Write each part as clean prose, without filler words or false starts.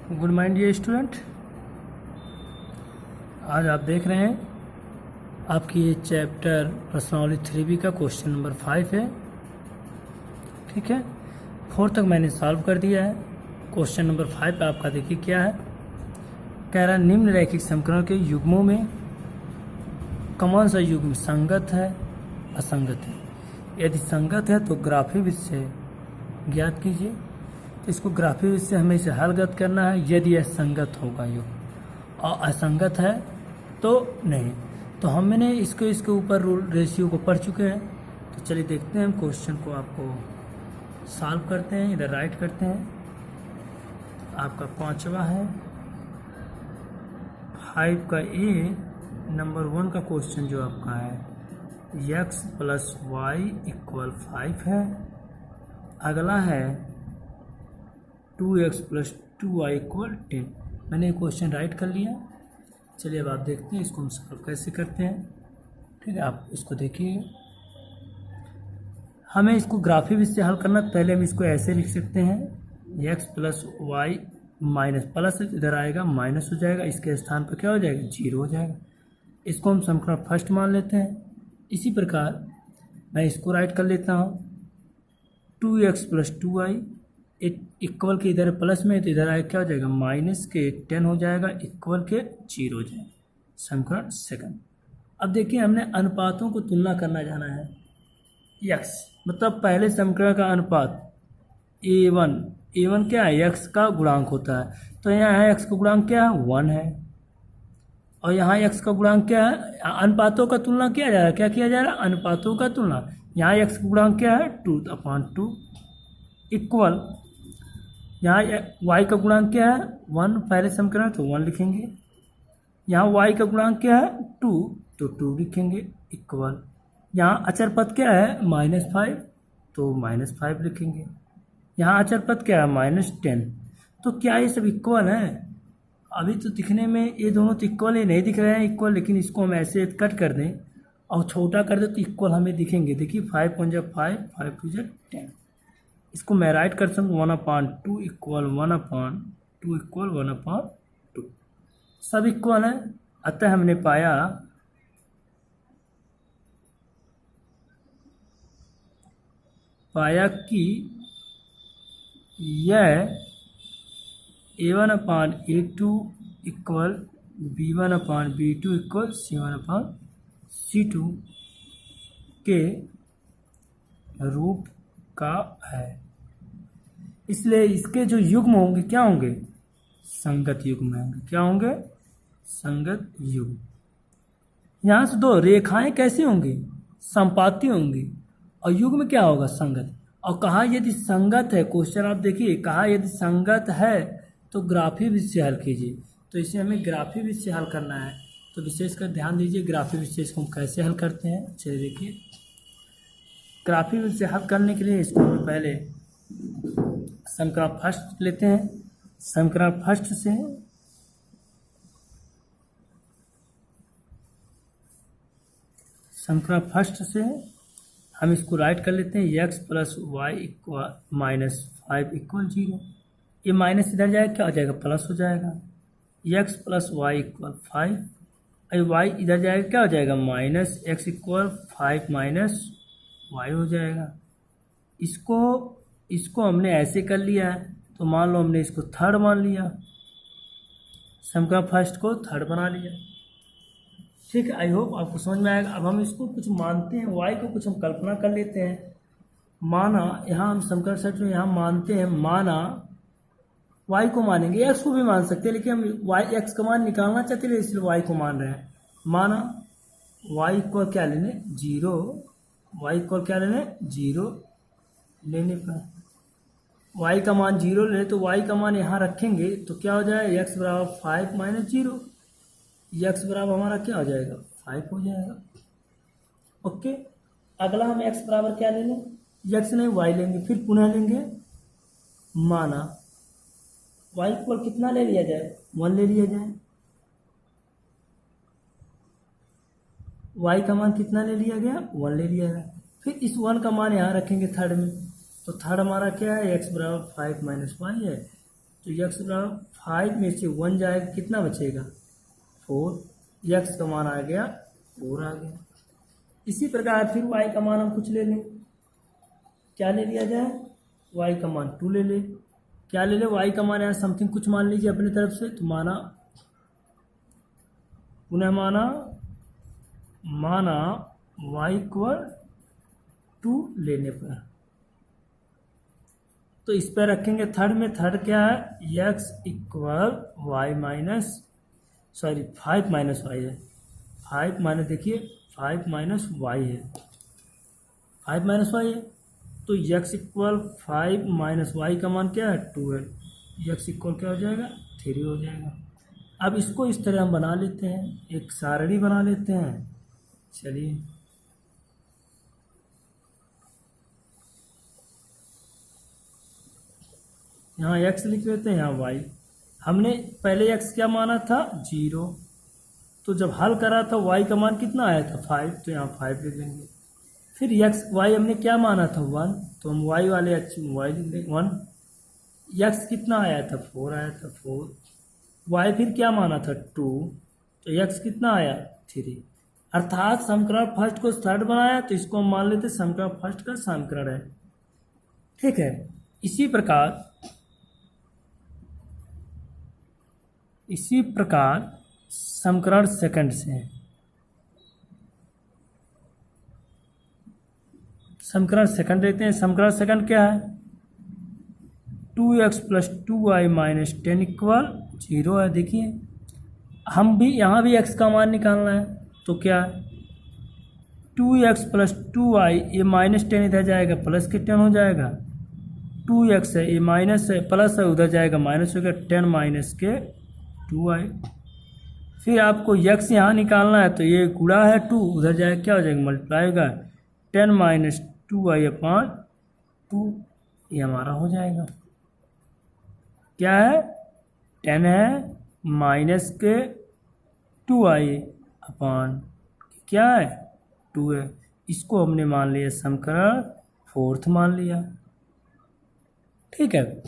Good morning dear student. आज आप देख रहे हैं आपकी ये चैप्टर पर्सनालिटी 3B का क्वेश्चन नंबर 5 है। ठीक है, 4 तक मैंने सॉल्व कर दिया है। क्वेश्चन नंबर 5 पे आपका देखिए क्या है। कह रहा है निम्न रैखिक समीकरण के युग्मों में कौन सा युग्म संगत है असंगत है। यदि संगत है तो ग्राफी विधि से ज्ञात कीजिए। तो इसको ग्राफी विधि से हमें इसे हलगत करना है यदि यह संगत होगा युग्म, और असंगत है तो नहीं। तो हमने इसको इसके ऊपर रूल रेशियो को पढ़ चुके हैं। तो चलिए देखते हैं, हम क्वेश्चन को आपको सॉल्व करते हैं, इधर राइट करते हैं। आपका 5वां है 5 का ए नंबर 1 का क्वेश्चन जो आपका है x + y = 5 है। अगला है 2x + 2y = 10। मैंने ये क्वेश्चन राइट कर लिया। चलिए अब आप देखते हैं इसको हम सॉल्व कैसे करते हैं। ठीक है, आप इसको देखिए। हमें इसको ग्राफी विधि से हल करना। पहले हम इसको ऐसे लिख सकते हैं x + y माइनस प्लस इधर आएगा माइनस हो जाएगा, इसके स्थान पर क्या हो जाएगा 0 हो जाएगा। इसको हम समीकरण फर्स्ट मान लेते हैं। इसी प्रकार मैं इसको राइट कर लेता हूँ 2x + 2y इक्वल के इधर प्लस में तो इधर आए क्या हो जाएगा माइनस के 10 हो जाएगा इक्वल के 0 हो जाएगा। समीकरण सेकंड। अब देखिए हमने अनुपातों को तुलना करना जाना है। x मतलब पहले समीकरण का अनुपात a1 क्या है x का गुणांक होता है। तो यहाँ है x का गुणांक क्या है 1 है, और यहाँ x का गुणांक क्या है। अनुपातों का तुलना किया जा रहा है। क्या किया जा रहा है अनुपातों का तुलना। यहाँ x का गुणांक क्या है 2/2 इक्वल यहाँ y का गुणांक क्या है 1, पहले समीकरण तो 1 लिखेंगे। यहाँ y का गुणांक क्या है 2 तो 2 लिखेंगे इक्वल यहाँ अचर पद क्या है -5 तो -5 लिखेंगे। यहाँ अचर पद क्या है -10। तो क्या ये सब इक्वल है। अभी तो दिखने में ये दोनों तो इक्वल ही नहीं दिख रहे हैं इक्वल, लेकिन इसको हम ऐसे कट कर दें और छोटा कर दें तो इक्वल हमें दिखेंगे। देखिए 5 × 5 5 × 10। इसको मैं राइट कर सकूँ 1/2 इक्वल 1/2 इक्वल 1/2 सब इक्वल है। अतः हमने पाया कि यह a1/a2 equal b1/b2 equal c1/c2 के रूप का है। इसलिए इसके जो युग्म होंगे क्या होंगे संगत युग्म होंगे। क्या होंगे संगत युग्म। यहाँ से दो रेखाएं कैसी होंगी संपाती होंगी, और युग्म क्या होगा संगत। और कहा यदि संगत है, क्वेश्चन आप देखिए कहा यदि संगत है तो ग्राफी विधि से हल कीजिए। तो इसे हमें ग्राफी विधि से हल करना है। तो विशेषकर ध्यान दीजिए ग्राफी विधि से इसको हम कैसे हल करते हैं। चलिए देखिए ग्राफी विधि से हल करने के लिए इसको हम पहले समीकरण फर्स्ट लेते हैं। समीकरण फर्स्ट से हम इसको राइट कर लेते हैं x + y -5 = 0। ये माइनस इधर जाएगा क्या हो जाएगा प्लस हो जाएगा। x + y = 5 और y इधर जाएगा क्या हो जाएगा -x = 5 - y हो जाएगा। इसको हमने ऐसे कर लिया है तो मान लो हमने इसको थर्ड मान लिया, समीकरण फर्स्ट को थर्ड बना लिया। ठीक है, आई होप आपको समझ में आएगा। अब हम इसको कुछ मानते हैं y को कुछ हम कल्पना कर लेते हैं। माना यहाँ हम समीकरण सेट में यहाँ मानते हैं, माना y को मानेंगे, x को भी मान सकते हैं लेकिन हम x का मान निकालना चाहते हैं इसलिए y को मान रहे हैं। माना y को क्या लेने 0, y को क्या लेने 0 लेने पर y का मान 0 ले तो y का मान यहाँ रखेंगे तो क्या हो जाएगा x = 5 - 0। x बराबर हमारा क्या हो जाएगा 5 हो जाएगा। ओके, अगला हम x बराबर क्या ले लें x नहीं y लेंगे, फिर पुनः लेंगे। माना y को कितना ले लिया जाए 1 ले लिया जाए। y का मान कितना ले लिया गया 1 ले लिया गया। फिर इस 1 का मान यहाँ रखेंगे थर्ड में। तो थर्ड हमारा क्या है x = 5 - y है तो x गुणा 5 में से 1 जाएगा, कितना बचेगा 4, x का मान आ गया 4 आ गया। इसी प्रकार फिर y का मान हम कुछ ले लें, क्या ले लिया जाए, y का मान 2 ले ले, क्या ले ले, y का मान यहाँ समथिंग कुछ मान लीजिए अपनी तरफ से, तो माना पुनः माना y इक्वल 2 लेने पर, तो इस पर रखेंगे थर्ड में, थर्ड क्या है x equal y minus 5 minus y है, 5 माइनस देखिए 5 माइनस वाई है, 5 माइनस वाई है, तो x इक्वल 5 माइनस वाई का मान क्या है 2 है, x इक्वल क्या हो जाएगा 3 हो जाएगा। अब इसको इस तरह हम बना लेते हैं, एक सारणी बना लेते हैं, चलिए यहाँ x लिख लेते हैं, यहाँ y, हमने पहले x क्या माना था 0, तो जब हल करा था y का मान कितना आया था 5, तो यहाँ 5 लिख लेंगे। फिर y हमने क्या माना था 1, तो हम y वाले y लिख लेंगे 1, x कितना आया था 4 आया था 4, y फिर क्या माना था 2, तो x कितना आया 3, अर्थात समीकरण फर्स्ट को थर्ड बनाया, तो इसको हम मान लेते समीकरण फर्स्ट का समीकरण है, ठीक है। इसी प्रकार समीकरण सेकंड से, समीकरण सेकंड लेते हैं। समीकरण सेकंड क्या है 2x plus 2y minus 10 equal 0 है। देखिए हम भी यहाँ भी x का मान निकालना है, तो क्या 2x प्लस 2y, ये माइनस 10 इधर जाएगा प्लस के 10 हो जाएगा, 2x है ये माइनस है प्लस है, उधर जाएगा माइनस हो गया, 10 माइनस के 2y। फिर आपको x यहाँ निकालना है, तो ये गुणा है 2, उधर जाएगा क्या हो जाएगा मल्टीप्लाई होगा, 10 माइनस 2y अपान 2, ये हमारा हो जाएगा, क्या है 10 है माइनस के 2y अपान क्या है 2 है। इसको हमने मान लिया समीकरण फोर्थ मान लिया, ठीक है।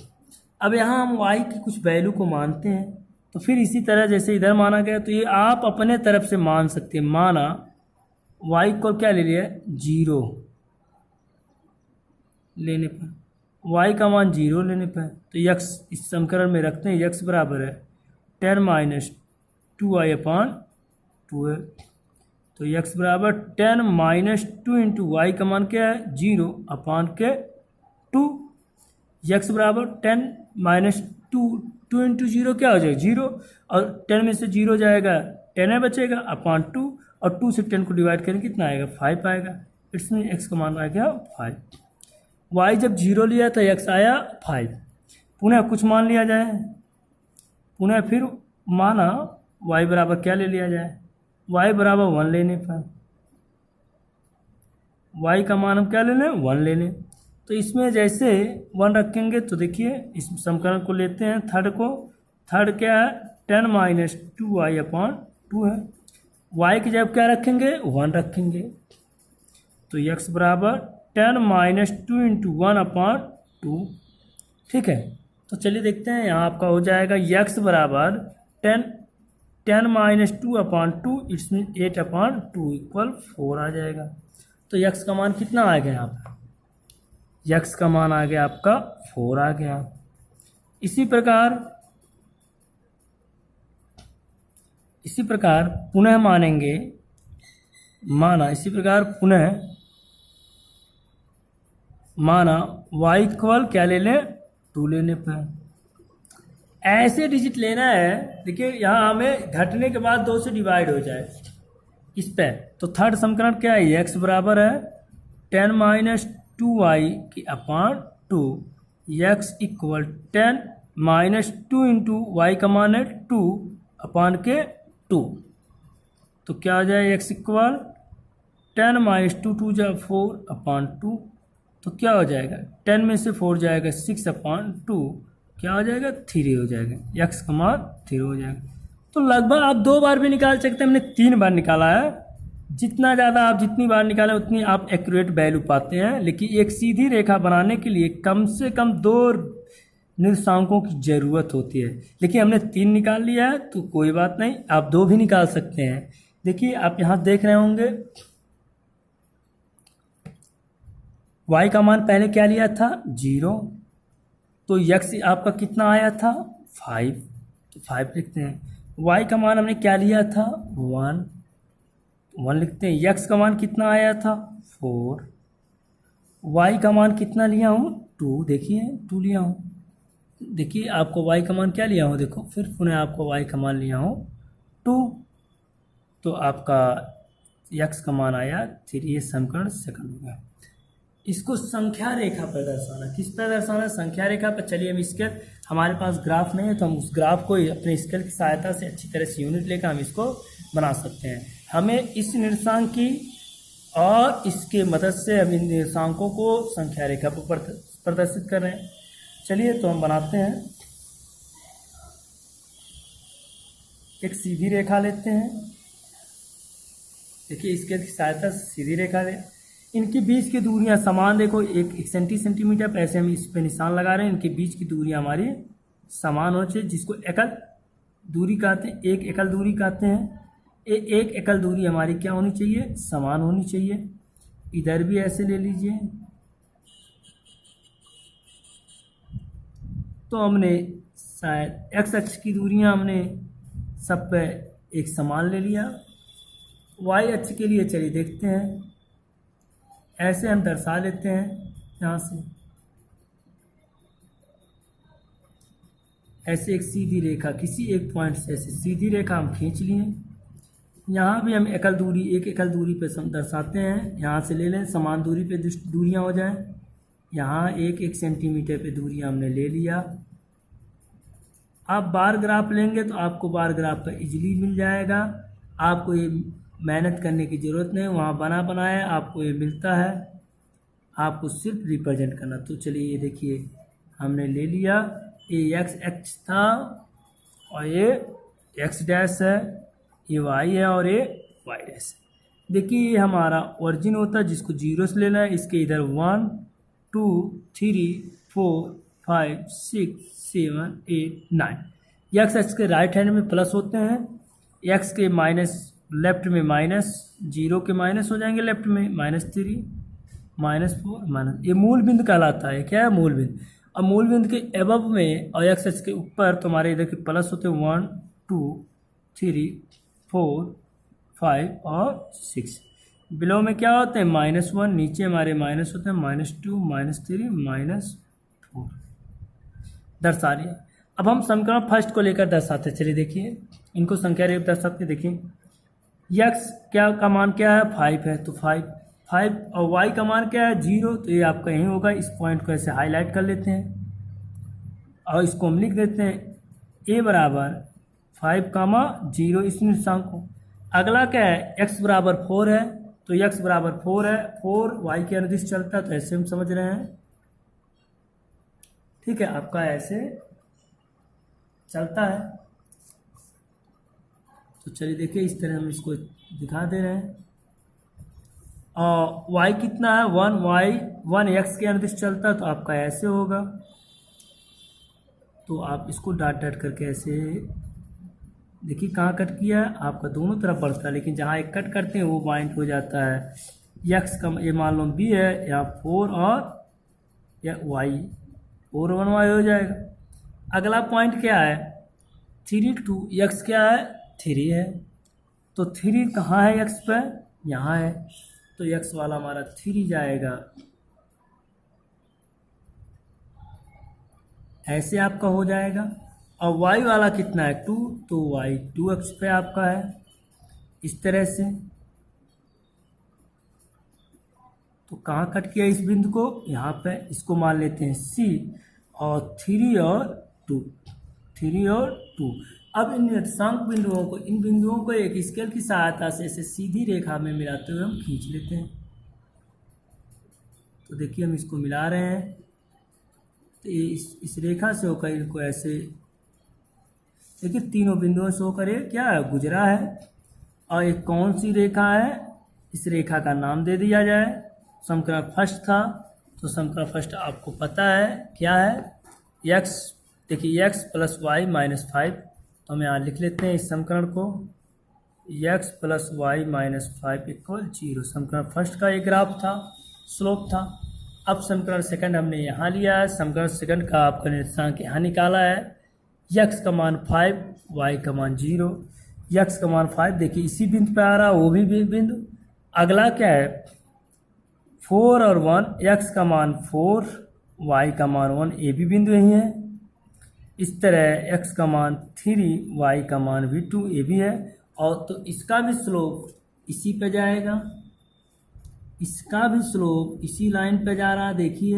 अब यहाँ हम y की कुछ वैल्यू को मानते हैं, तो फिर इसी तरह जैसे इधर माना गया, तो ये आप अपने तरफ से मान सकते हैं। माना y को क्या ले लिया 0 लेने पर, y का मान 0 लेने पर, तो x इस समीकरण में रखते हैं, x बराबर है 10 माइनस 2y अपान 2 है, तो x बराबर 10 माइनस 2 इंटू वाई का मान क्या है 0 अपान के 2, x बराबर 10 माइनस 2 इंटू 0 क्या हो जाएगा 0, और 10 में से 0 जाएगा 10 है बचेगा अपान 2, और 2 से 10 को डिवाइड करेंगे कितना आएगा 5 आएगा, इसमें x का मान आ गया 5। y जब 0 लिया था x आया 5, पुनः कुछ मान लिया जाए, पुनः फिर माना y बराबर क्या ले लिया जाए, y बराबर 1 लेने पर, y का मान हम क्या ले लें 1 ले लें, तो इसमें जैसे 1 रखेंगे, तो देखिए इस समीकरण को लेते हैं थर्ड को, थर्ड क्या है 10 माइनस 2y अपान 2 है, y की जगह क्या रखेंगे 1 रखेंगे, तो x बराबर 10 माइनस 2 इंटू 1 अपान 2, ठीक है। तो चलिए देखते हैं, यहाँ आपका हो जाएगा x बराबर 10 माइनस 2 अपान 2, इसमें 8 अपान 2 इक्वल 4 आ जाएगा, तो x का मान कितना आ गया यहाँ पर, x का मान आ गया आपका 4 आ गया। इसी प्रकार पुनः मानेंगे, माना इसी प्रकार पुनः माना y इक्वल क्या ले लें 2 लेने पर, ऐसे डिजिट लेना है। देखिए यहाँ हमें घटने के बाद 2 से डिवाइड हो जाए इस पर, तो थर्ड समीकरण क्या है x बराबर है 10 माइनस 2y की upon 2, x equal 10 minus 2 into y का मान है 2 अपान के 2, तो क्या आ जाए x इक्वल 10 माइनस 2 जा 4 अपान 2, तो क्या हो जाएगा 10 में से 4 जाएगा 6 अपान 2, क्या हो जाएगा 3 हो जाएगा, x का मान 3 हो जाएगा। तो लगभग आप 2 बार भी निकाल सकते हैं, हमने 3 बार निकाला है, जितना ज़्यादा आप जितनी बार निकालें उतनी आप एक्यूरेट वैल्यू पाते हैं। लेकिन एक सीधी रेखा बनाने के लिए कम से कम 2 निर्देशांकों की ज़रूरत होती है। लेकिन हमने 3 निकाल लिया है तो कोई बात नहीं, आप 2 भी निकाल सकते हैं। देखिए आप यहाँ देख रहे होंगे y का मान पहले क्या लिया था 0, तो x आपका कितना आया था 5, तो 5 लिखते हैं। y का मान हमने क्या लिया था 1 लिखते हैं। x का मान कितना आया था 4, y का मान कितना लिया हूँ 2, देखिए 2 लिया हूँ। देखिए आपको y का मान क्या लिया हूँ, देखो फिर पुनः आपको y का मान लिया हूँ 2, तो आपका x का मान आया 3। ये समीकरण सेकंड होगा। इसको संख्या रेखा पर दर्शाना, किस पर दर्शाना, संख्या रेखा पर। चलिए हम स्केल, हमारे पास ग्राफ नहीं है तो हम उस ग्राफ को अपने स्केल की सहायता से अच्छी तरह से यूनिट लेकर हम इसको बना सकते हैं। हमें इस निर्देशांक की और इसके मदद से हम इन निर्देशांकों को संख्या रेखा पर प्रदर्शित कर रहे हैं। चलिए तो हम बनाते हैं, एक सीधी रेखा लेते हैं। देखिए स्केल की सहायता से सीधी रेखा ले, इनके बीच की दूरियां समान, देखो एक सेंटीमीटर पर ऐसे हम इस पे निशान लगा रहे हैं। इनके बीच की दूरियां हमारी समान होनी चाहिए, जिसको एकल दूरी कहते हैं, एक एकल दूरी कहते हैं। एक एकल दूरी हमारी क्या होनी चाहिए, समान होनी चाहिए। इधर भी ऐसे ले लीजिए, तो हमने शायद एक्स अक्ष की दूरियां हमने सब पे एक समान ले लिया। वाई अक्ष के लिए चलिए देखते हैं, ऐसे हम दर्शा लेते हैं। यहाँ से ऐसे एक सीधी रेखा, किसी एक पॉइंट से ऐसे सीधी रेखा हम खींच लिए। यहाँ भी हम एकल दूरी, एक एकल दूरी पे दर्शाते हैं। यहाँ से ले लें, समान दूरी पे दूरियाँ हो जाएं। यहाँ एक सेंटीमीटर पे दूरी हमने ले लिया। आप बार ग्राफ लेंगे तो आपको बार ग्राफ पर इजीली मिल जाएगा, आपको ये मेहनत करने की ज़रूरत नहीं, वहाँ बना बनाया आपको ये मिलता है, आपको सिर्फ रिप्रेजेंट करना। तो चलिए ये देखिए हमने ले लिया, ये एक्स एक्स था और ये एक्स डैश है, ये वाई है और ये वाई डैश है। देखिए ये हमारा ओरिजिन होता है, जिसको 0 से लेना है। इसके इधर 1 2 3 4 5 6 7 8 9, एक्स एक्स के राइट हैंड में प्लस होते हैं, एक्स के माइनस लेफ्ट में माइनस, 0 के माइनस हो जाएंगे लेफ्ट में, -3 -4 माइनस, ये मूल बिंदु कहलाता है। क्या है मूल बिंदु। अब मूल बिंदु के एबव में और एक्स एक्स के ऊपर तो हमारे इधर के प्लस होते हैं 1 2 3 4 5 और 6। बिलो में क्या होते हैं -1, नीचे हमारे माइनस होते हैं -2 -3 -4, दर्शा लिया। अब हम समीकरण फर्स्ट को लेकर दर्शाते, चलिए देखिए इनको संख्या रेखा दर्शाते। देखिए यक्स क्या का मान क्या है 5 है, तो 5 और वाई का मान क्या है 0, तो ये आपका यहीं होगा। इस पॉइंट को ऐसे हाईलाइट कर लेते हैं और इसको हम लिख देते हैं a बराबर 5, 0 इस निर्देशांक को। अगला क्या है x बराबर 4 है, तो x बराबर 4 है, 4 y के अनुदिश चलता है, तो ऐसे हम समझ रहे हैं। ठीक है, आपका ऐसे चलता है। तो चलिए देखिए इस तरह हम इसको दिखा दे रहे हैं। और y कितना है 1 x के अनुदिश चलता है, तो आपका ऐसे होगा। तो आप इसको डाट करके ऐसे देखिए कहाँ कट किया है, आपका दोनों तरफ बढ़ता है, लेकिन जहाँ एक कट करते हैं वो पॉइंट हो जाता है x का, ये मान लो b है, यहाँ 4 और या y 4 1 y हो जाएगा। अगला पॉइंट क्या है 3 2, x क्या है 3 है, तो 3 कहाँ है x पे, यहाँ है, तो x वाला हमारा 3 जाएगा। ऐसे आपका हो जाएगा। और y वाला कितना है 2, तो y 2 अक्ष पे आपका है इस तरह से। तो कहाँ कट किया इस बिंदु को, यहाँ पे। इसको मान लेते हैं C, और 3 और 2। अब इन निर्देशांक बिंदुओं को, इन बिंदुओं को एक स्केल की सहायता से ऐसे सीधी रेखा में मिलाते हुए हम खींच लेते हैं। तो देखिए हम इसको मिला रहे हैं, तो ये इस रेखा से होकर इनको ऐसे देखिए तीनों बिंदुओं से होकर ये क्या है गुजरा है। और एक कौन सी रेखा है, इस रेखा का नाम दे दिया जाए। समीकरण फर्स्ट था, तो समीकरण फर्स्ट आपको पता है क्या है, एक्स, देखिए एक्स प्लस वाई माइनस 5, तो हम यहाँ लिख लेते हैं इस समीकरण को, x plus y minus 5 equal 0। समीकरण फर्स्ट का ये ग्राफ था, स्लोप था। अब समीकरण सेकंड हमने यहाँ लिया है, समीकरण सेकंड का आपका निर्देशांक यहाँ निकाला है, एक्स का मान 5, वाई का मान 0। एक्स का मान 5 देखिए इसी बिंदु पे आ रहा है, वो भी बिंदु। अगला क्या है 4 और 1, एक्स का मान 4, वाई का मान 1, ये भी बिंदु यही है। इस तरह एक्स का मान 3, वाई का मान भी 2, ये भी है। और तो इसका भी स्लोप इसी पे जाएगा, इसका भी स्लोप इसी लाइन पे जा रहा है, देखिए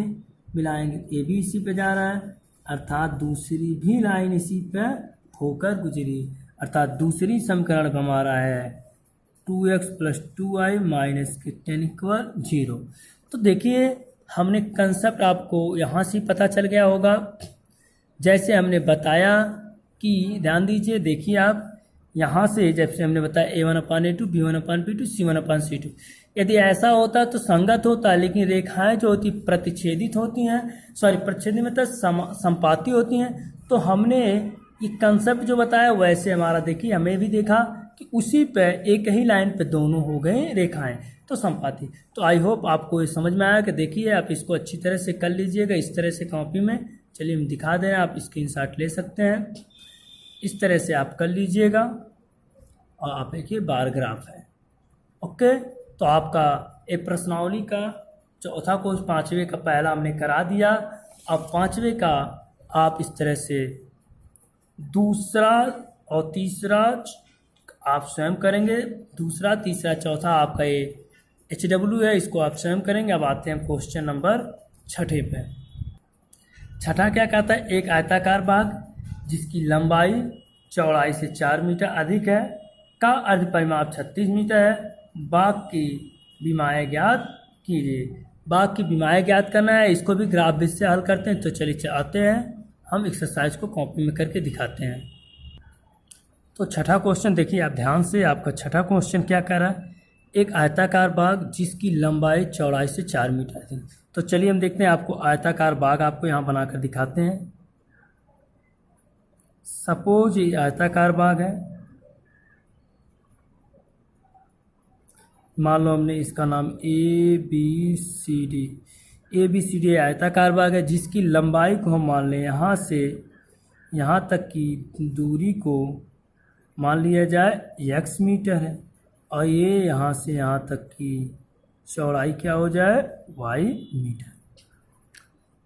मिलाएंगे, ये भी इसी पे जा रहा है, अर्थात दूसरी भी लाइन इसी पे होकर गुजरी, अर्थात दूसरी समीकरण का हमारा है 2x प्लस 2y माइनस के 10 इक्वल 0। तो देखिए हमने कंसेप्ट आपको यहाँ से पता चल गया होगा, जैसे हमने बताया कि ध्यान दीजिए, देखिए आप यहाँ से जैसे हमने बताया a1/a2, b1/b2, c1/c2, यदि ऐसा होता तो संगत होता, लेकिन रेखाएं जो होती प्रतिच्छेदित होती हैं, प्रतिच्छेदित मतलब संपाती होती हैं। तो हमने ये कंसेप्ट जो बताया वैसे हमारा देखिए हमें भी देखा कि उसी पे एक ही लाइन पे दोनों हो गए रेखाएं, तो संपाती। तो आई होप आपको ये समझ में आया कि देखिए आप इसको अच्छी तरह से कर लीजिएगा इस तरह से कॉपी में। चलिए हम दिखा दे रहे हैं, आप स्क्रीनशॉट ले सकते हैं, इस तरह से आप कर लीजिएगा। और आप देखिए बार ग्राफ है, ओके। तो आपका एक प्रश्नावली का चौथा कोर्स 5वें का पहला हमने करा दिया। अब 5वें का आप इस तरह से दूसरा और तीसरा आप स्वयं करेंगे, दूसरा तीसरा चौथा आपका ये HW है, इसको आप स्वयं करेंगे। अब आते हैं क्वेश्चन नंबर 6 पे। छठा क्या कहता है, एक आयताकार बाग जिसकी लंबाई चौड़ाई से 4 मीटर अधिक है का अर्ध परिमाप 36 मीटर है, बाग की विमाएँ ज्ञात कीजिए। बाग की विमाएँ ज्ञात करना है, इसको भी ग्राफ बेस से हल करते हैं। तो चलिए आते हैं हम एक्सरसाइज को कॉपी में करके दिखाते हैं। तो छठा क्वेश्चन देखिए आप ध्यान से, आपका छठा क्वेश्चन क्या कह रहा है, एक आयताकार बाग जिसकी लंबाई चौड़ाई से 4 मीटर थी। तो चलिए हम देखते हैं, आपको आयताकार बाग आपको यहाँ बनाकर दिखाते हैं। सपोज ये आयताकार बाग है, मान लो हमने इसका नाम ABCD आयताकार बाग है, जिसकी लंबाई को हम मान लें यहाँ से यहाँ तक की दूरी को मान लिया जाए x मीटर है, और ये यहाँ से यहाँ तक की चौड़ाई क्या हो जाए y मीटर।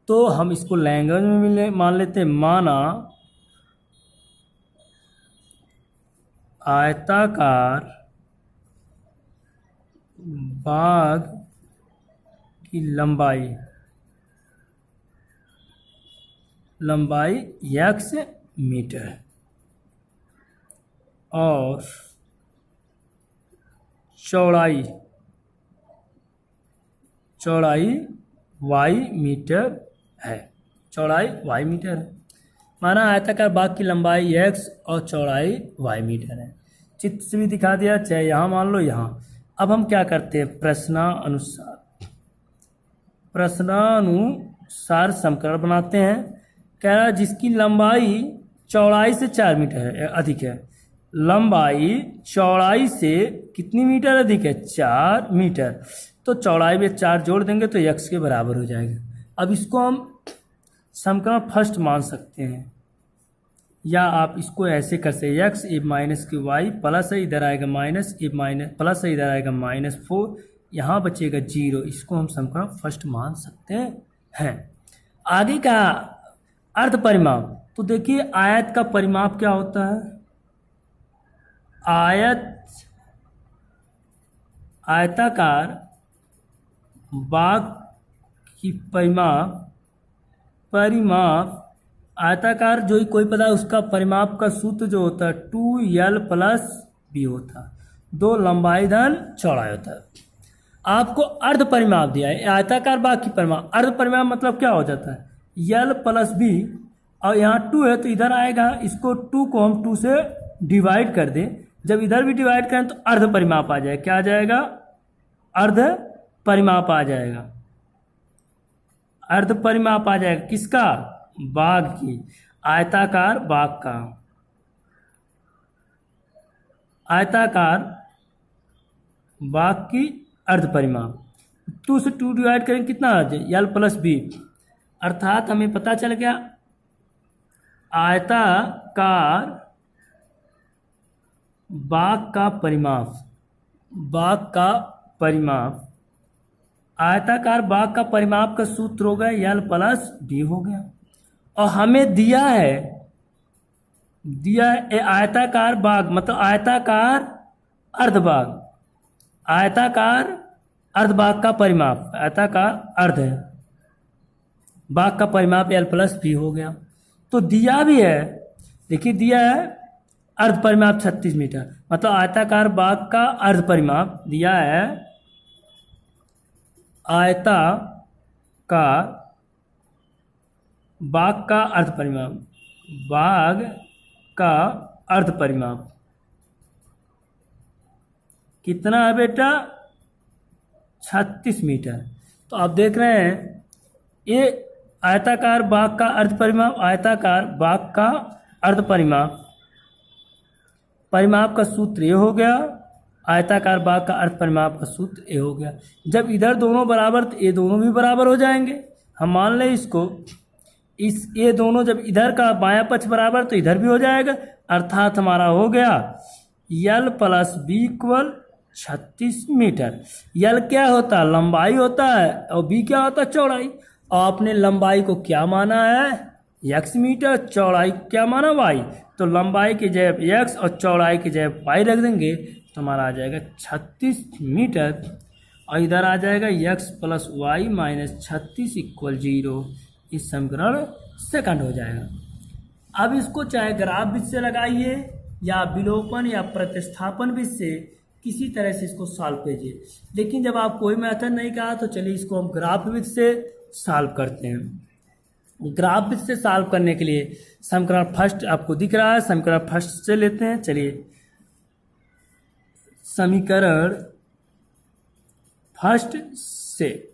तो हम इसको लैंग्वेज में मान लेते हैं, माना आयताकार बाग की लंबाई x मीटर है और चौड़ाई y मीटर है, चौड़ाई y मीटर है। माना आयताकार बाग की लंबाई x और चौड़ाई y मीटर है। चित्र से भी दिखा दिया, चाहे यहाँ मान लो यहाँ। अब हम क्या करते हैं, प्रश्नानुसार समीकरण बनाते हैं। कह रहा है जिसकी लंबाई चौड़ाई से 4 मीटर है अधिक है, लंबाई चौड़ाई से कितनी मीटर अधिक है, 4 मीटर। तो चौड़ाई में 4 जोड़ देंगे तो x के बराबर हो जाएगा। अब इसको हम समीकरण फर्स्ट मान सकते हैं, या आप इसको ऐसे कर सकते हैं, x ए माइनस के y प्लस है, इधर आएगा माइनस, ए माइनस प्लस है, इधर आएगा -4, यहाँ बचेगा 0। इसको हम समीकरण फर्स्ट मान सकते हैं। आगे का अर्ध परिमाप, तो देखिए आयत का परिमाप क्या होता है, आयताकार बाग की परिमाप आयताकार जो कोई पदार्थ उसका परिमाप का सूत्र जो होता है 2l + b होता है, 2 लंबाई धन चौड़ाई होता है। आपको अर्ध परिमाप दिया है, आयताकार बाग की परिमाप, अर्ध परिमाप मतलब क्या हो जाता है, l + b, और यहाँ 2 है तो इधर आएगा, इसको 2 को हम 2 से डिवाइड कर दें, जब इधर भी डिवाइड करें तो अर्ध परिमाप आ जाएगा। क्या आ जाएगा, अर्ध परिमाप आ जाएगा, अर्ध परिमाप आ जाएगा। किसका, बाघ की, आयताकार बाघ का, आयताकार बाघ की अर्ध परिमाप। 2 से 2 डिवाइड करेंगे कितना आ जाए, एल प्लस बी, अर्थात हमें पता चल गया आयताकार बाघ का परिमाप, बाघ का परिमाप, आयताकार बाघ का परिमाप का सूत्र हो गया एल प्लस बी हो गया। और हमें दिया है आयताकार बाघ मतलब आयताकार अर्धबाघ, आयताकार अर्धबाघ का परिमाप, आयताकार अर्ध है बाघ का परिमाप एल प्लस बी हो गया। तो दिया भी है, देखिए दिया है अर्ध परिमाप 36 मीटर, मतलब आयताकार बाघ का अर्ध परिमाप दिया है, आयताकार बाघ का अर्ध परिमाप, बाघ का अर्ध परिमाप कितना है बेटा, 36 मीटर। तो आप देख रहे हैं ये आयताकार बाघ का अर्ध परिमाप, आयताकार बाघ का अर्ध परिमाप, परिमाप का सूत्र ये हो गया, आयताकार बाघ का अर्ध परिमाप का सूत्र ये हो गया। जब इधर दोनों बराबर तो ये दोनों भी बराबर हो जाएंगे। हम मान लें इसको, इस ये दोनों जब इधर का बायां पक्ष बराबर तो इधर भी हो जाएगा, अर्थात हमारा हो गया यल प्लस बी इक्वल 36 मीटर। यल क्या होता है, लंबाई होता है, और बी क्या होता है, चौड़ाई। और आपने लंबाई को क्या माना है, x मीटर, चौड़ाई क्या माना, y। तो लंबाई की जगह x और चौड़ाई की जगह y रख देंगे तो हमारा आ जाएगा 36 मीटर। और इधर आ जाएगा x plus y minus 36 equal 0। इस समीकरण सेकंड हो जाएगा। अब इसको चाहे ग्राफ विधि से लगाइए या विलोपन या प्रतिस्थापन विधि से, किसी तरह से इसको सॉल्व कीजिए। लेकिन जब आप कोई मेथड नहीं कहा तो चलिए इसको हम ग्राफ विधि से सॉल्व करते हैं। ग्राफ विधि से सॉल्व करने के लिए समीकरण फर्स्ट आपको दिख रहा है, समीकरण फर्स्ट से लेते हैं। चलिए समीकरण फर्स्ट से,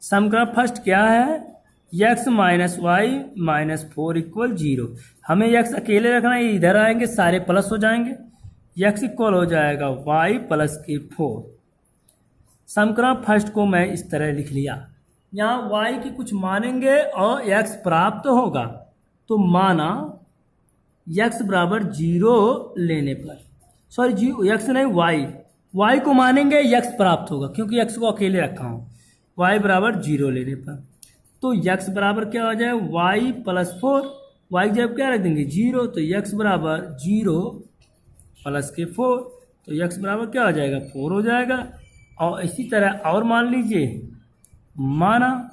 समीकरण फर्स्ट क्या है, x minus y minus 4 equal 0। हमें x अकेले रखना है, इधर आएंगे सारे प्लस हो जाएंगे, x इक्वल हो जाएगा y प्लस के 4। समीकरण फर्स्ट को मैं इस तरह लिख लिया, यहाँ y की कुछ मानेंगे और x प्राप्त होगा। तो माना x बराबर 0 लेने पर, सॉरी x नहीं y को मानेंगे x प्राप्त होगा, क्योंकि x को अकेले रखा हूँ। y बराबर 0 लेने पर तो x बराबर क्या हो जाए, y प्लस 4, y जब क्या रख देंगे 0, तो x बराबर 0 प्लस के 4, तो x बराबर क्या हो जाएगा 4 हो जाएगा। और इसी तरह और मान लीजिए, माना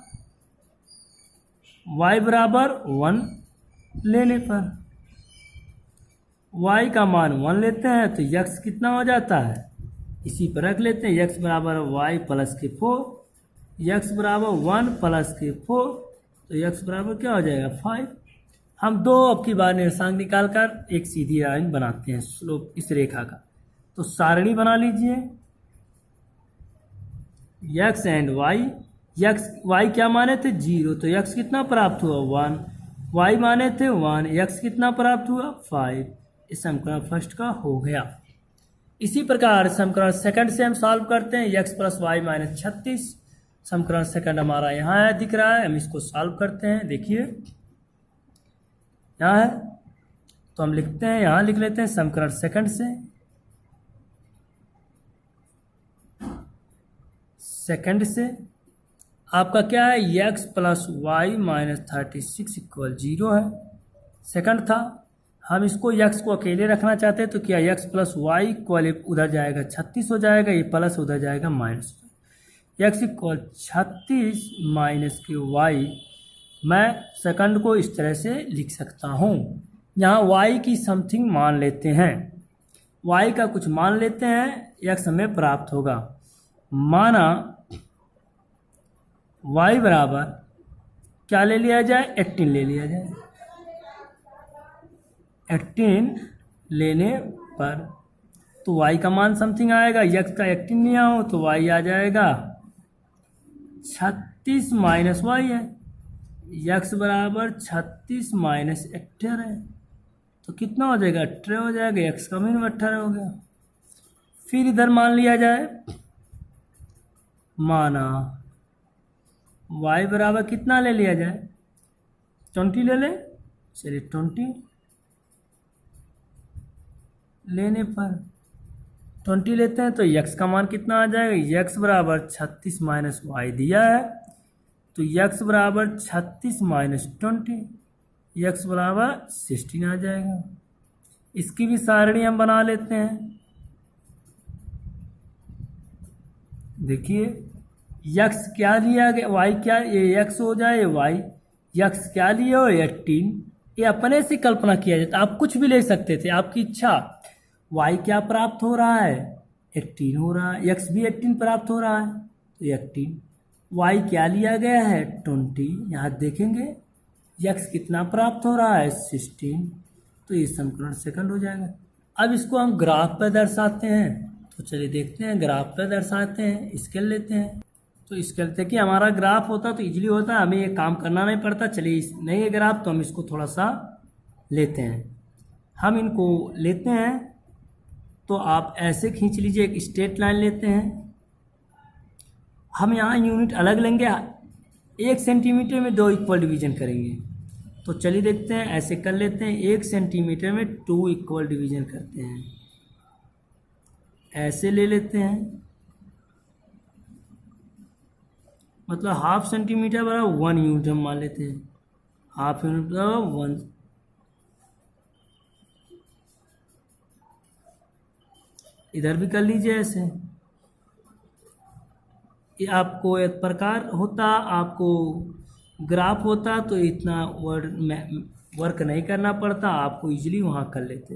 y बराबर 1 लेने पर, y का मान 1 लेते हैं तो x कितना हो जाता है, इसी पर रख लेते हैं, x बराबर y प्लस के 4, x बराबर 1 प्लस के 4, तो x बराबर क्या हो जाएगा 5। हम दो अब की बार निर्देशांक निकाल कर एक सीधी लाइन बनाते हैं, स्लोप इस रेखा का। तो सारणी बना लीजिए, x एंड y, y क्या माने थे 0, तो x कितना प्राप्त हुआ 1, y माने थे 1, x कितना प्राप्त हुआ 5। इस समीकरण फर्स्ट का हो गया। इसी प्रकार समीकरण सेकंड से हम सॉल्व करते हैं, x प्लस वाई माइनस 36। समीकरण सेकंड हमारा यहाँ है, दिख रहा है, हम इसको सॉल्व करते हैं। देखिए यहाँ है तो हम लिखते हैं, यहाँ लिख लेते हैं समीकरण सेकंड से, सेकंड से आपका क्या है, x plus y minus 36 equal 0 है, सेकंड था। हम इसको x को अकेले रखना चाहते हैं तो क्या x प्लस वाई इक्वल उधर जाएगा 36 हो जाएगा, ये प्लस उधर जाएगा माइनस, x इक्वल 36 माइनस के y। मैं सेकंड को इस तरह से लिख सकता हूँ। यहाँ y की समथिंग मान लेते हैं, y का कुछ मान लेते हैं, x हमें प्राप्त होगा। माना y बराबर क्या ले लिया जाए, 18 ले लिया जाए। 18 लेने पर तो y का मान समथिंग आएगा, x का 18 लिया हो तो y आ जाएगा 36 माइनस वाई है, x बराबर 36 माइनस 18, तो कितना हो जाएगा? 18 हो जाएगा। x का मीन 18 हो गया। फिर इधर मान लिया जाए, माना y बराबर कितना ले लिया जाए? 20 ले लें। चलिए 20 लेने पर 20 लेते हैं तो x का मान कितना आ जाएगा? x बराबर 36 माइनस वाई दिया है, तो x बराबर 36 माइनस 20, x बराबर 16 आ जाएगा। इसकी भी सारणी हम बना लेते हैं। देखिए x क्या लिया गया, y क्या, ये x हो जाए y, x क्या लिए हो? 18। ये अपने से कल्पना किया जाता, आप कुछ भी ले सकते थे, आपकी इच्छा। y क्या प्राप्त हो रहा है? 18 हो रहा है। x भी 18 प्राप्त हो रहा है, तो 18। y क्या लिया गया है? 20। यहाँ देखेंगे x कितना प्राप्त हो रहा है? 16। तो ये समीकरण सेकंड हो जाएगा। अब इसको हम ग्राफ पर दर्शाते हैं, तो चलिए देखते हैं ग्राफ पर दर्शाते हैं। स्केल लेते हैं, तो स्केल से कि हमारा ग्राफ होता तो इजीली होता, हमें ये काम करना नहीं पड़ता। चलिए नहीं है ग्राफ तो हम इसको थोड़ा सा लेते हैं। हम इनको लेते हैं तो आप ऐसे खींच लीजिए, एक स्ट्रेट लाइन लेते हैं। हम यहाँ यूनिट अलग लेंगे, 1 सेंटीमीटर में 2 इक्वल डिवीजन करेंगे। तो चलिए देखते हैं, ऐसे कर लेते हैं। 1 सेंटीमीटर में 2 इक्वल डिवीजन करते हैं, ऐसे ले लेते हैं। मतलब हाफ सेंटीमीटर बराबर 1 यूनिट हम मान लेते हैं। हाफ यूनिट बराबर 1। इधर भी कर लीजिए ऐसे। ये आपको एक प्रकार होता, आपको ग्राफ होता तो इतना वर्क नहीं करना पड़ता, आपको इजीली वहाँ कर लेते।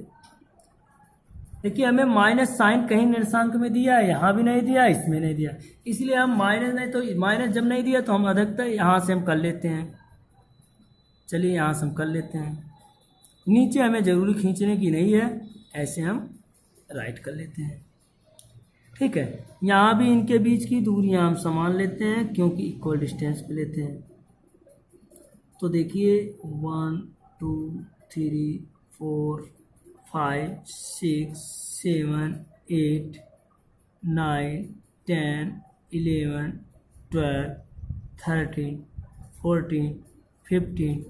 देखिए हमें माइनस साइन कहीं निर्देशांक में दिया है, यहाँ भी नहीं दिया, इसमें नहीं दिया, इसलिए हम माइनस नहीं, तो माइनस जब नहीं दिया तो हम अधिकतर यहाँ से हम कर लेते हैं। चलिए यहाँ से हम कर लेते हैं। नीचे हमें ज़रूरी खींचने की नहीं है, ऐसे हम राइट कर लेते हैं। ठीक है, यहाँ भी इनके बीच की दूरियाँ हम समान लेते हैं क्योंकि इक्वल डिस्टेंस पे लेते हैं। तो देखिए 1 2 3 4 5 6 7 8 9 10 11 12 13 14 15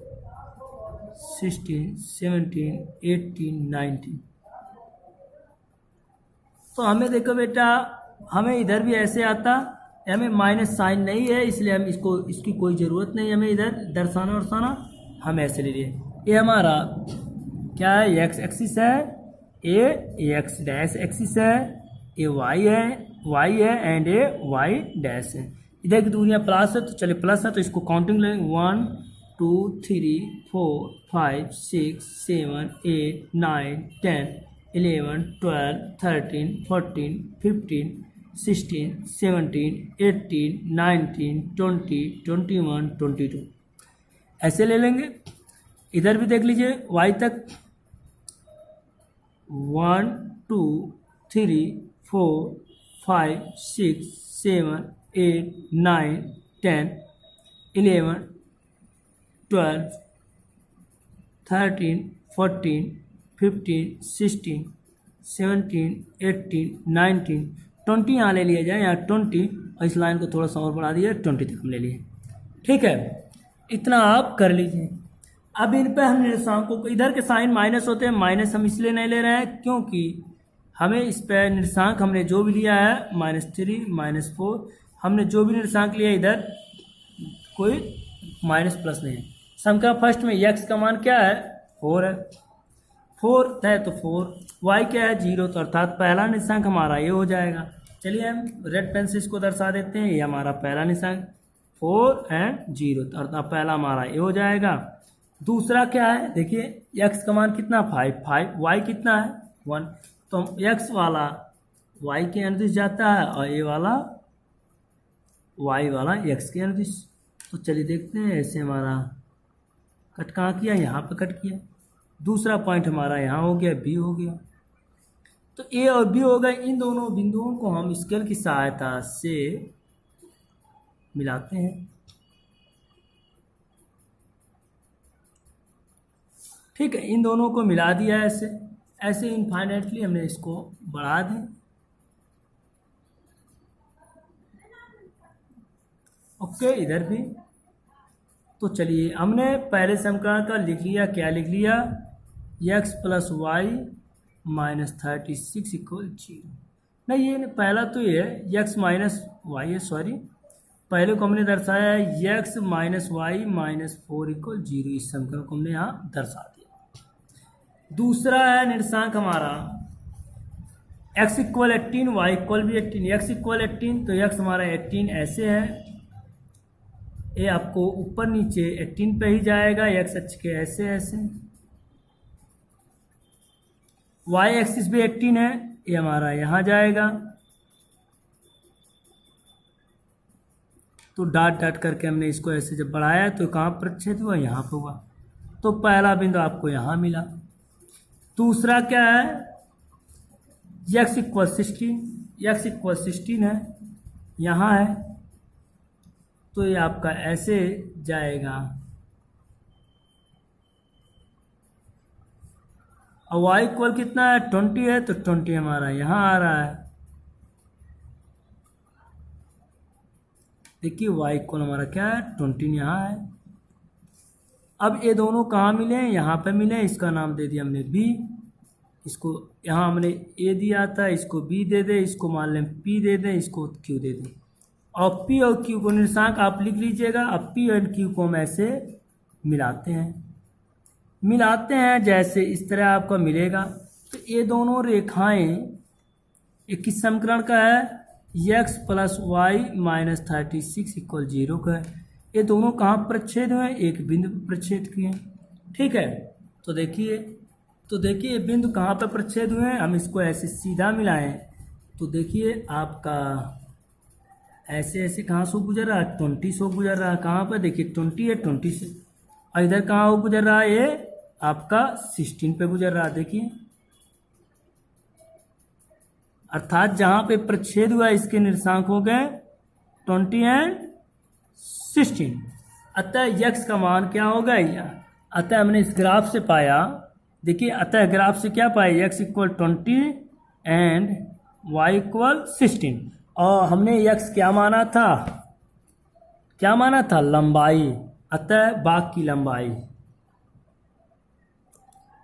16 17 18 19। तो हमें देखो बेटा, हमें इधर भी ऐसे आता, हमें माइनस साइन नहीं है इसलिए हम इसकी कोई ज़रूरत नहीं हमें इधर दर्शाना। हम ऐसे ले लिए। ये हमारा क्या है? एक्स एक्सिस है, ये एक्स डैश एक्सिस है, ये वाई है एंड ये वाई डैश है। इधर की दूरियाँ प्लस है, तो चलिए प्लस है तो इसको काउंटिंग लेंगे। 1 2 3 4 5 6 7 8 9 10 11 12 13 14 15 16 17 18 19 20 21 22 ऐसे ले लेंगे। इधर भी देख लीजिए y तक 1 2 3 4 5 6 7 8 9 10 11 12 13 14 15 16 17 18 19 20 यहाँ ले लिया जाए, यहाँ 20 और इस लाइन को थोड़ा सा और बढ़ा दिया, 20 तक हम ले लिए। ठीक है, इतना आप कर लीजिए। अब इन पे हम निर्देशांकों को, इधर के साइन माइनस होते हैं, माइनस हम इसलिए नहीं ले रहे हैं क्योंकि हमें इस पे निर्देशांक हमने जो भी लिया है -3 -4, हमने जो भी निर्देशांक लिया इधर कोई माइनस प्लस नहीं है। समीकरण फर्स्ट में x का मान क्या है? 4 है, 4 है तो 4, y क्या है? 0, तो अर्थात पहला निर्देशांक हमारा ये हो जाएगा। चलिए हम रेड पेन से इसको दर्शा देते हैं, ये हमारा पहला निर्देशांक 4 एंड 0, तो अर्थात पहला हमारा ये हो जाएगा। दूसरा क्या है? देखिए x का मान कितना? 5, y कितना है? 1, तो x वाला y के अनुदिश जाता है और ये वाला y वाला x के अनुदिश। तो चलिए देखते हैं, ऐसे हमारा कट कहाँ किया? यहाँ पे कट किया। दूसरा पॉइंट हमारा यहाँ हो गया, B हो गया। तो A और B हो गए। इन दोनों बिंदुओं को हम स्केल की सहायता से मिलाते हैं। ठीक है, इन दोनों को मिला दिया ऐसे ऐसे इनफाइनाइटली हमने इसको बढ़ा दें। ओके, इधर भी। तो चलिए हमने पहले समीकरण का लिख लिया, क्या लिख लिया, x plus y minus 36 equal 0। नहीं, ये पहला तो ये है x माइनस वाई है, सॉरी, पहले को हमने दर्शाया है x minus y minus 4 equal 0। इस समीकरण को हमने यहाँ दर्शा दिया। दूसरा है निर्देशांक हमारा x इक्वल 18, y इक्वल भी 18, x इक्वल 18, तो x हमारा 18 ऐसे है, ये आपको ऊपर नीचे 18 पे ही जाएगा, x अक्ष के ऐसे ऐसे। y एक्सिस भी 18 है, ये हमारा यहाँ जाएगा। तो डॉट डॉट करके हमने इसको ऐसे जब बढ़ाया तो कहाँ प्रच्छेद हुआ, यहाँ पे हुआ। तो पहला बिंदु आपको यहाँ मिला। दूसरा क्या है, x इक्वल 16 है, यहाँ है, तो ये आपका ऐसे जाएगा। और y इक्वल कितना है, 20 है, तो 20 हमारा यहाँ आ रहा है। देखिए y इक्वल हमारा क्या है, 20 यहाँ है। अब ये दोनों कहाँ मिले, यहाँ पे मिले, इसका नाम दे दिया हमने b, इसको यहाँ हमने a दिया था, इसको b दे दे, इसको मान लें p दे दें, इसको q दे दें। और p और q को निर्देशांक आप लिख लीजिएगा। अब p और q को हम ऐसे मिलाते हैं जैसे इस तरह आपको मिलेगा। तो ये दोनों रेखाएं एक किस समीकरण का है, x plus y minus 36 equal 0 का है। ये दोनों कहाँ प्रच्छेद हुए, एक बिंदु पर प्रच्छेद किए, ठीक है। तो देखिए ये बिंदु कहाँ पर प्रच्छेद हुए हैं, हम इसको ऐसे सीधा मिलाएं तो देखिए आपका ऐसे ऐसे कहाँ से गुजर रहा है, 20 से गुजर रहा है। कहाँ पर देखिए 20 है, 20 से, और इधर कहाँ वो गुजर रहा है, ये आपका 16 पे गुजर रहा है। देखिए अर्थात जहाँ पे प्रच्छेद हुआ इसके निर्देशांक हो गए 20 एंड 16। अतः x का मान क्या होगा, अतः हमने इस ग्राफ से पाया, देखिए अतः ग्राफ से क्या पाया, x equal 20 and y equal 16। और हमने x क्या माना था, लंबाई, अतः बाघ की लंबाई,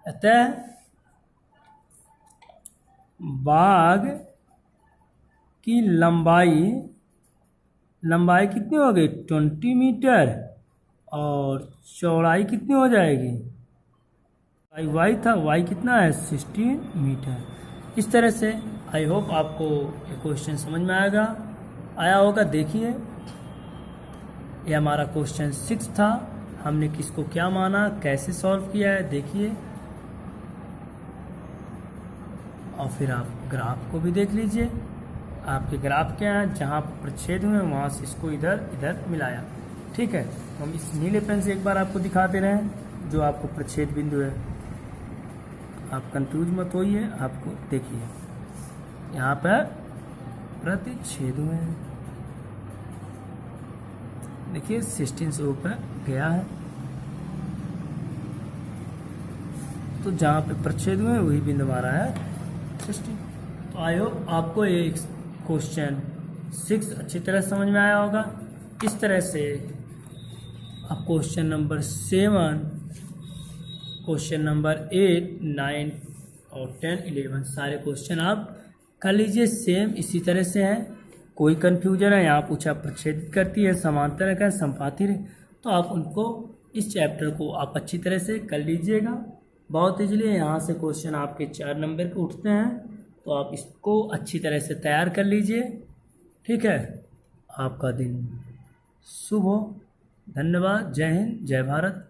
अतः बाघ की लंबाई कितनी हो गई, 20 मीटर, और चौड़ाई कितनी हो जाएगी, y था, y कितना है, 16 मीटर। इस तरह से आई होप आपको ये क्वेश्चन समझ में आया होगा। देखिए ये हमारा क्वेश्चन 6 था, हमने किसको क्या माना, कैसे सॉल्व किया है, देखिए। और फिर आप ग्राफ को भी देख लीजिए, आपके ग्राफ क्या है, जहाँ प्रच्छेद हुए वहाँ से इसको इधर मिलाया, ठीक है। हम इस नीले पेन से एक बार आपको दिखाते रहे हैं जो आपको प्रच्छेद बिंदु है, आप कंफ्यूज मत होइए। आपको देखिए यहाँ पर प्रतिच्छेद हुए हैं, देखिए 16 से ऊपर गया है, तो जहाँ पे प्रच्छेद हुए वही बिंदु हमारा है 16। तो आई होप आपको ये क्वेश्चन 6 अच्छी तरह समझ में आया होगा। इस तरह से आप क्वेश्चन नंबर 7, क्वेश्चन नंबर 8, 9 और 10, 11 सारे क्वेश्चन आप कर लीजिए। सेम इसी तरह से है, कोई कन्फ्यूजन है, यहाँ पूछा प्रच्छेद करती है, समांतर है, संपाती है, तो आप उनको इस चैप्टर को आप अच्छी तरह से कर लीजिएगा बहुत इजीली। यहाँ से क्वेश्चन आपके 4 नंबर के उठते हैं, तो आप इसको अच्छी तरह से तैयार कर लीजिए, ठीक है। आपका दिन शुभ हो, धन्यवाद, जय हिंद, जय भारत।